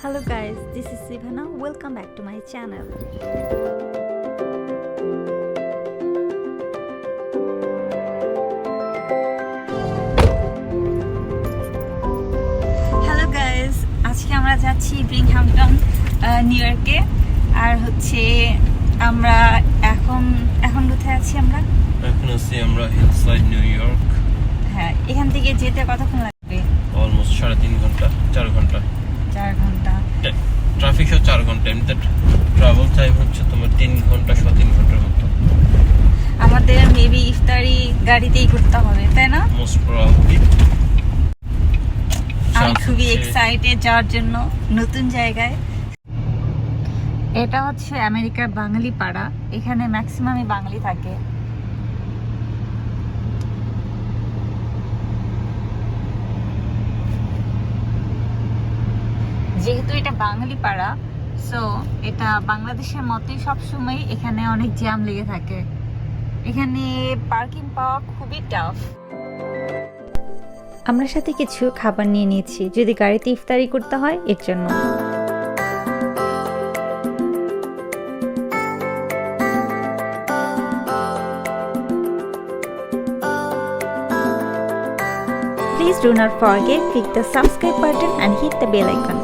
Hello guys, this is Sivana. Welcome back to my channel. Hello guys, আজকে আমরা যাচ্ছি Binghamton, new ইয়র্কে। আর হচ্ছে আমরা এখন কোথায় আছি আমরা? এখন আছি আমরা হিলসাইড নিউ ইয়র্ক। হ্যাঁ, এখান থেকে যেতে কতক্ষণ লাগবে? অলমোস্ট 3.5 ঘন্টা 4 ঘন্টা। ট্রাফিক সহ 4 ঘন্টা, এমনিতে ট্রাভেল টাইম হচ্ছে তোমার 3 ঘন্টা 3 ঘন্টার মতো। আমাদের মেবি ইফতারি গাড়িতেই করতে হবে, তাই না? Most probably. আমি খুবই এক্সাইটেড যাওয়ার জন্য নতুন জায়গায়। এটা হচ্ছে আমেরিকার বাঙালি পাড়া, এখানে ম্যাক্সিমামই বাঙালি থাকে। যেহেতু এটা বাঙালি পাড়া, সো এটা বাংলাদেশের মতোই সবসময় এখানে অনেক জ্যাম লেগে থাকে। এখানে পার্কিং পাওয়া খুবই টাফ। আমরা সাথে কিছু খাবার নিয়ে নিয়েছি যদি গাড়িতে ইফতারি করতে হয় এর জন্য। Please do not forget to click the subscribe button and hit the bell icon.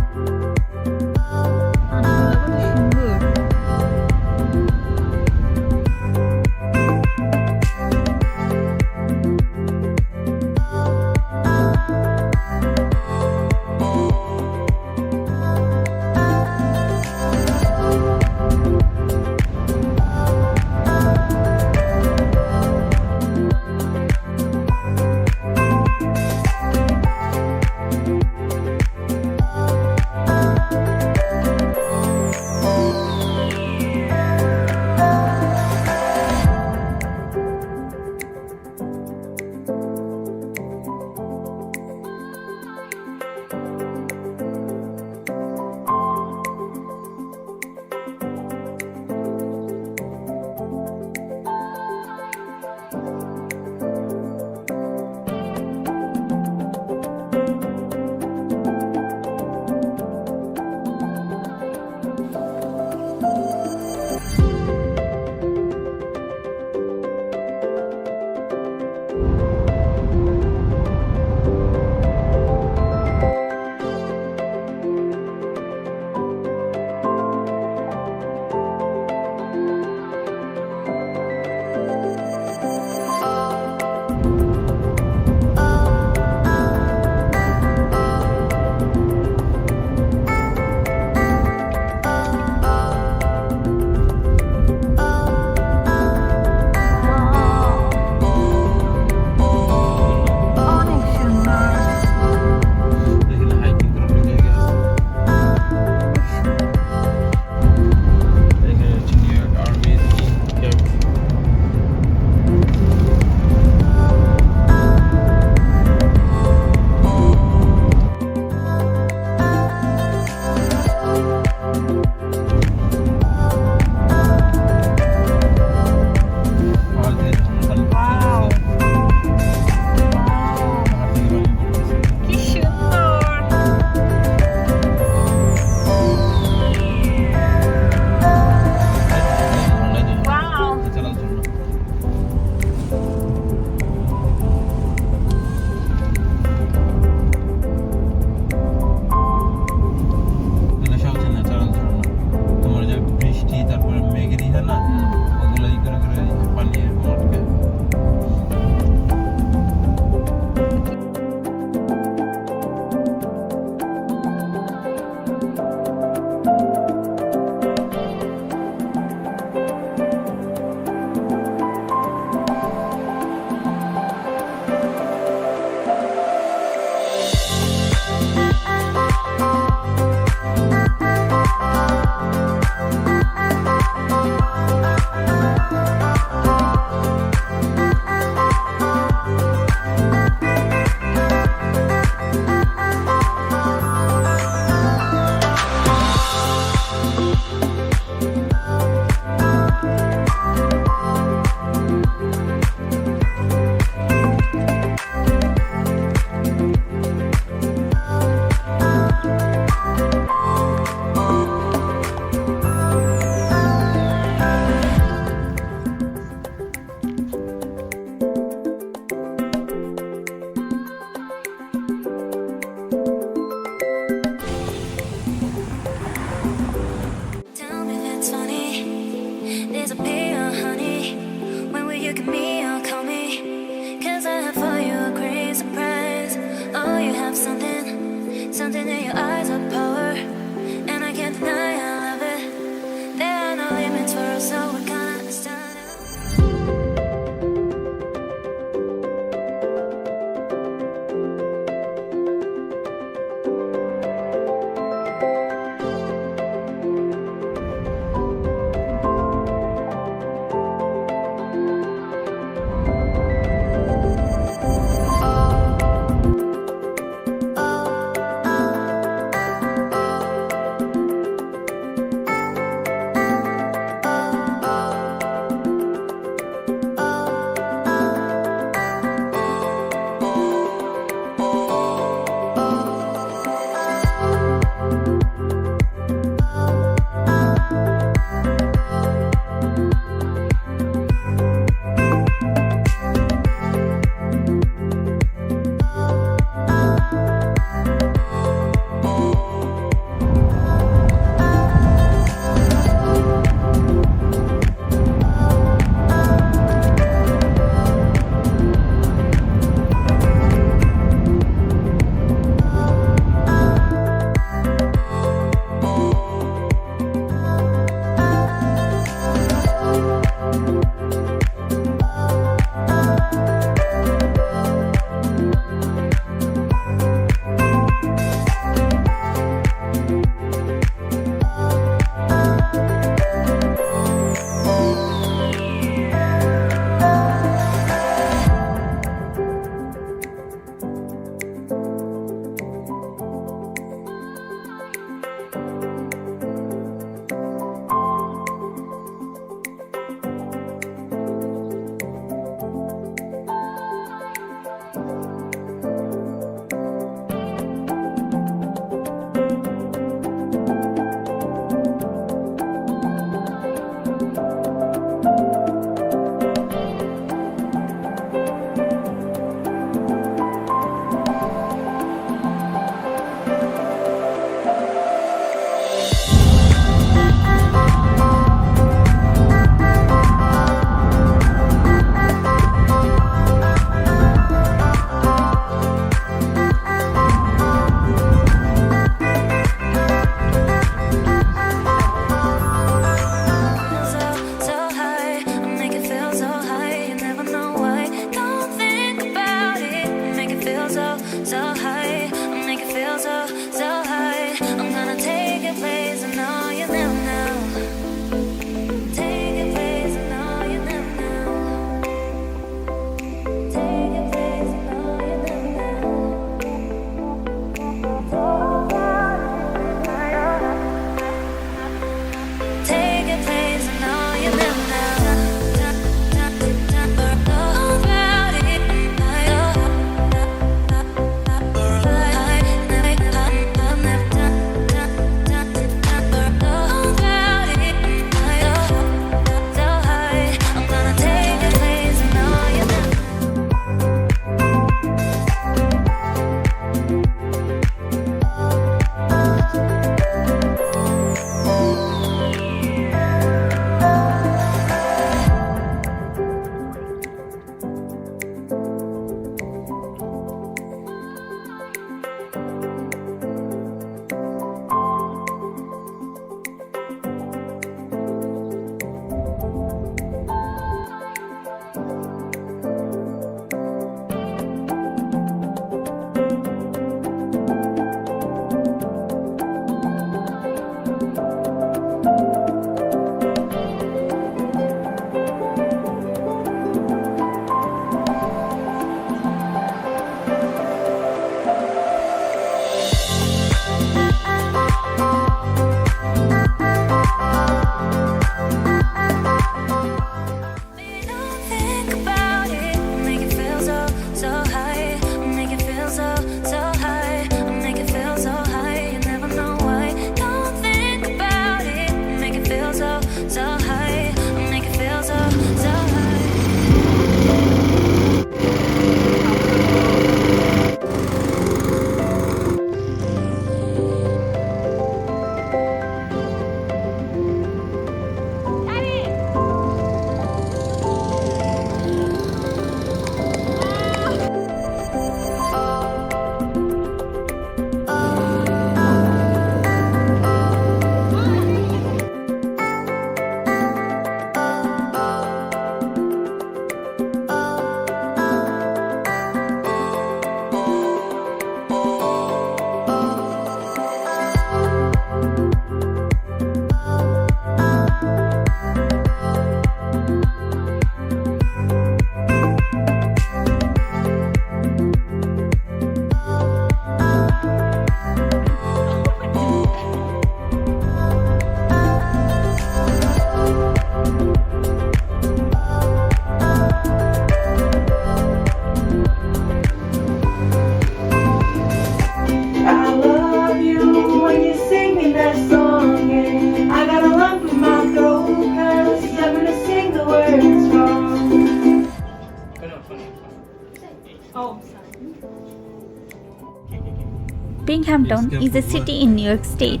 Binghamton is a city in New York State.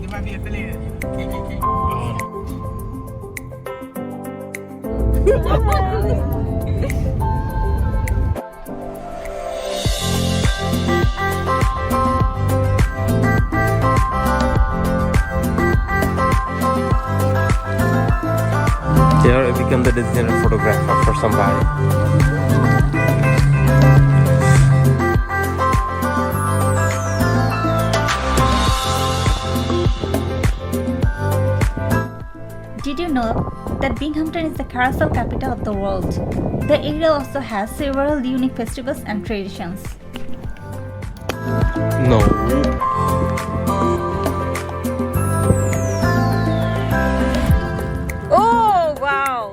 Here I become the designated photographer for somebody. Did you know that Binghamton is the carousel capital of the world? The area also has several unique festivals and traditions. No. Oh, wow!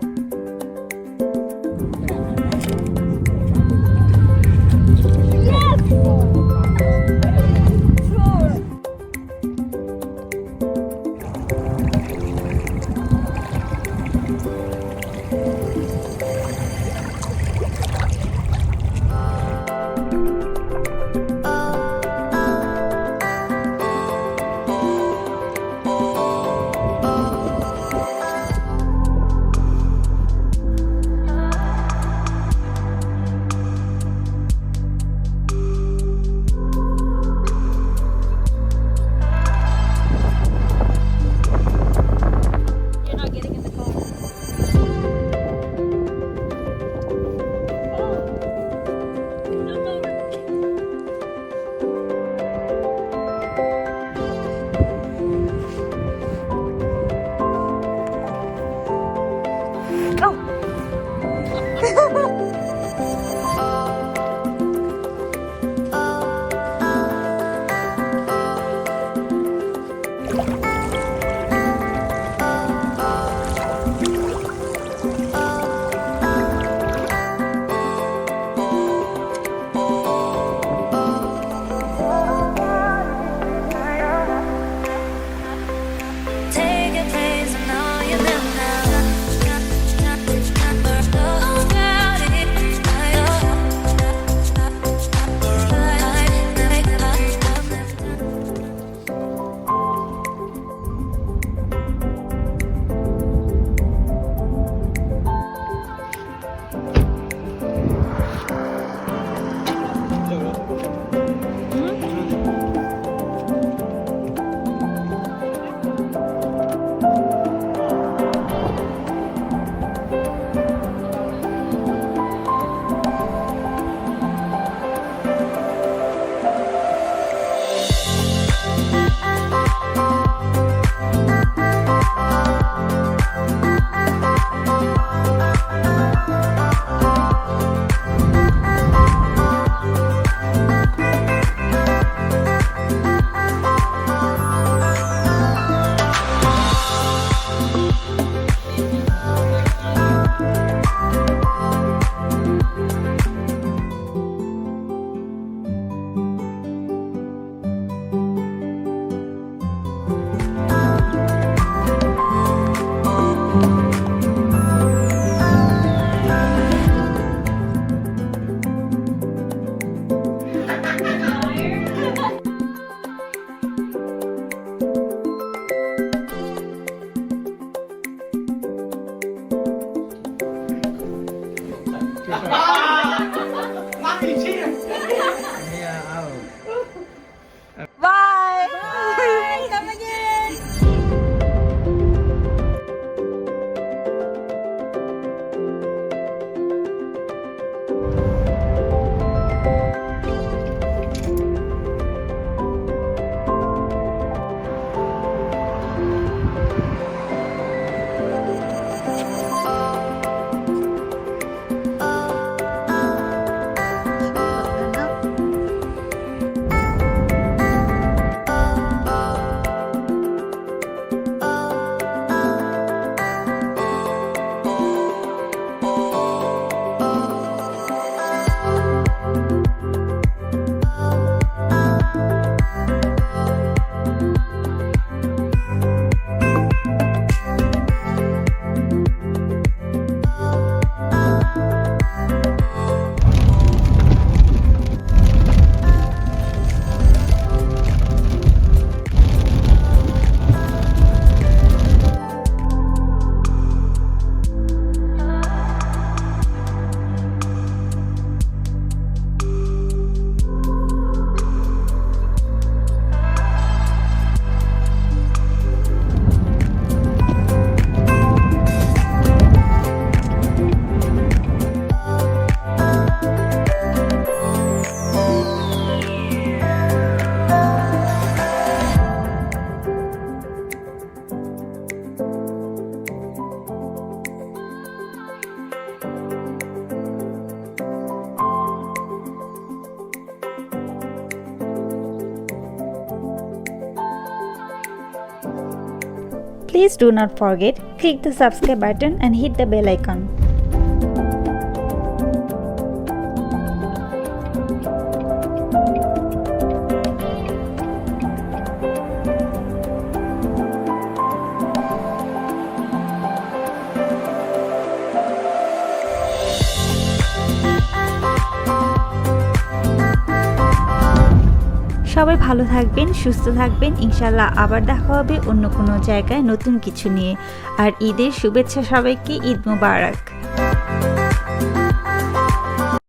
Bye! Bye! Come again! Please do not forget, click the subscribe button and hit the bell icon. সবাই ভালো থাকবেন, সুস্থ থাকবেন। ইনশাল্লাহ আবার দেখা হবে অন্য কোনো জায়গায় নতুন কিছু নিয়ে। আর ঈদের শুভেচ্ছা সবাইকে। ঈদ মোবারক।